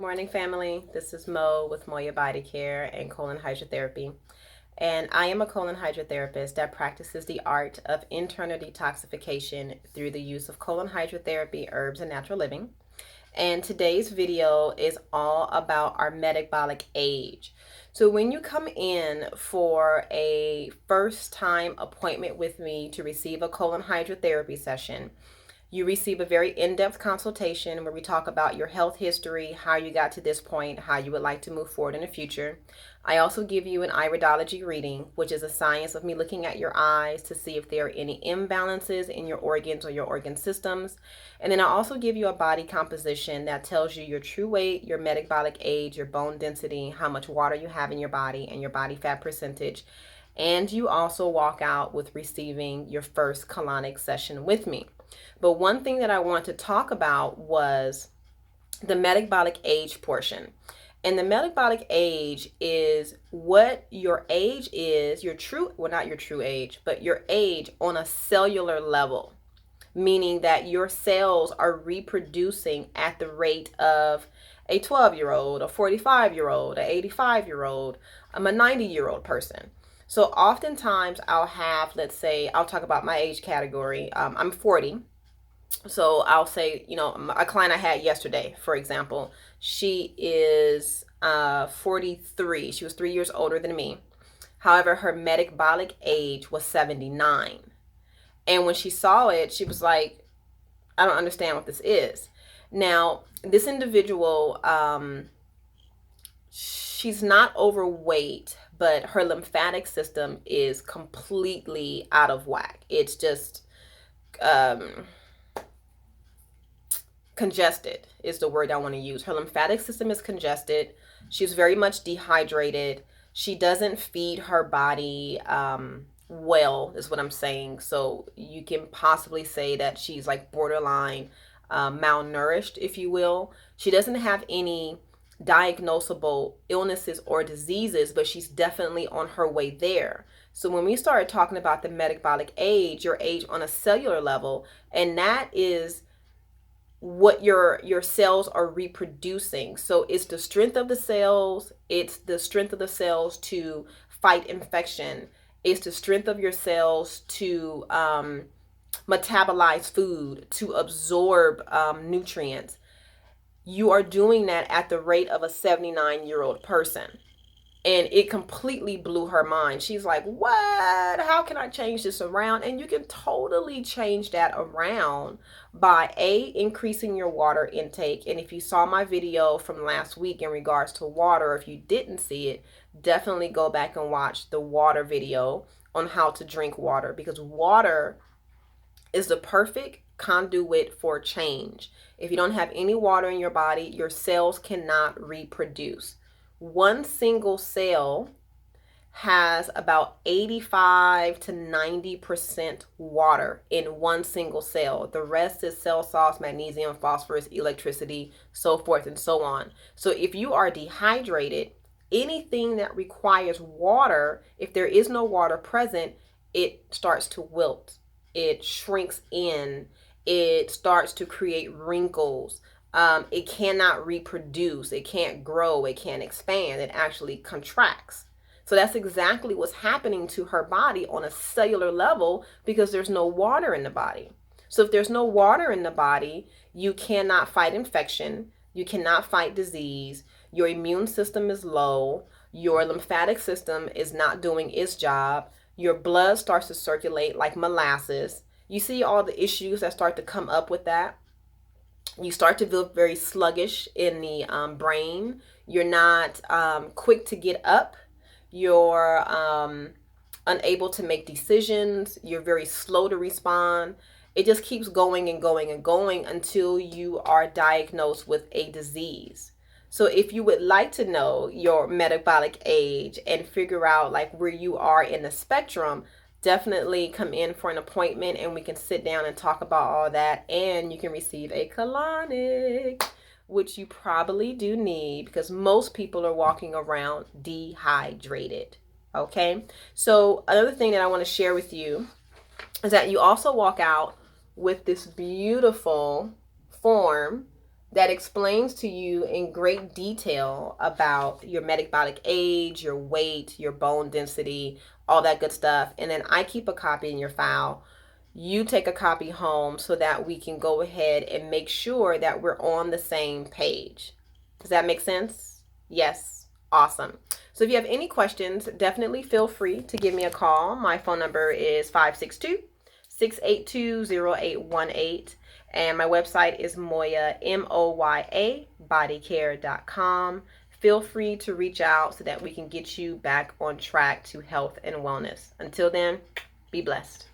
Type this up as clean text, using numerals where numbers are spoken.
Morning, family. This is Mo with Moya Body Care and Colon Hydrotherapy. And I am a colon hydrotherapist that practices the art of internal detoxification through the use of colon hydrotherapy, herbs, and natural living. And today's video is all about our metabolic age. So when you come in for a first time appointment with me to receive a colon hydrotherapy session, you receive a very in-depth consultation where we talk about your health history, how you got to this point, how you would like to move forward in the future. I also give you an iridology reading, which is a science of me looking at your eyes to see if there are any imbalances in your organs or your organ systems. And then I also give you a body composition that tells you your true weight, your metabolic age, your bone density, how much water you have in your body, and your body fat percentage. And you also walk out with receiving your first colonic session with me. But one thing that I want to talk about was the metabolic age portion. And the metabolic age is what your age is, your true, well, not your true age, but your age on a cellular level, meaning that your cells are reproducing at the rate of a 12-year-old, a 45-year-old, an 85-year-old, a 90-year-old person. So oftentimes I'll have, let's say, I'll talk about my age category. I'm 40. So I'll say, a client I had yesterday, for example, she is 43. She was 3 years older than me. However, her metabolic age was 79. And when she saw it, she was like, I don't understand what this is. Now, this individual, she's not overweight, but her lymphatic system is completely out of whack. It's just congested is the word I want to use. Her lymphatic system is congested. She's very much dehydrated. She doesn't feed her body well, is what I'm saying. So you can possibly say that she's like borderline malnourished, if you will. She doesn't have any diagnosable illnesses or diseases, but she's definitely on her way there. So when we started talking about the metabolic age, your age on a cellular level, and that is what your cells are reproducing. So it's the strength of the cells, it's the strength of the cells to fight infection, it's the strength of your cells to metabolize food, to absorb nutrients. You are doing that at the rate of a 79-year-old person. And it completely blew her mind. She's like, what? How can I change this around? And you can totally change that around by increasing your water intake. And if you saw my video from last week in regards to water, if you didn't see it, definitely go back and watch the water video on how to drink water, because water is the perfect conduit for change. If you don't have any water in your body, your cells cannot reproduce. One single cell has about 85 to 90% water in one single cell. The rest is cell salts, magnesium, phosphorus, electricity, so forth and so on. So if you are dehydrated, anything that requires water, if there is no water present, it starts to wilt. It shrinks in. It starts to create wrinkles. It cannot reproduce, it can't grow, it can't expand, it actually contracts. So that's exactly what's happening to her body on a cellular level, because there's no water in the body. So if there's no water in the body, you cannot fight infection, you cannot fight disease, your immune system is low, your lymphatic system is not doing its job, your blood starts to circulate like molasses. You see all the issues that start to come up with that. You start to feel very sluggish in the brain. You're not quick to get up. You're unable to make decisions. You're very slow to respond. It just keeps going and going and going until you are diagnosed with a disease. So if you would like to know your metabolic age and figure out like where you are in the spectrum, definitely come in for an appointment and we can sit down and talk about all that, and you can receive a colonic, which you probably do need because most people are walking around dehydrated. Okay, so another thing that I want to share with you is that you also walk out with this beautiful form that explains to you in great detail about your metabolic age, your weight, your bone density, all that good stuff. And then I keep a copy in your file. You take a copy home so that we can go ahead and make sure that we're on the same page. Does that make sense? Yes. Awesome. So if you have any questions, definitely feel free to give me a call. My phone number is 562-682-0818. And my website is Moya, MOYA, bodycare.com. Feel free to reach out so that we can get you back on track to health and wellness. Until then, be blessed.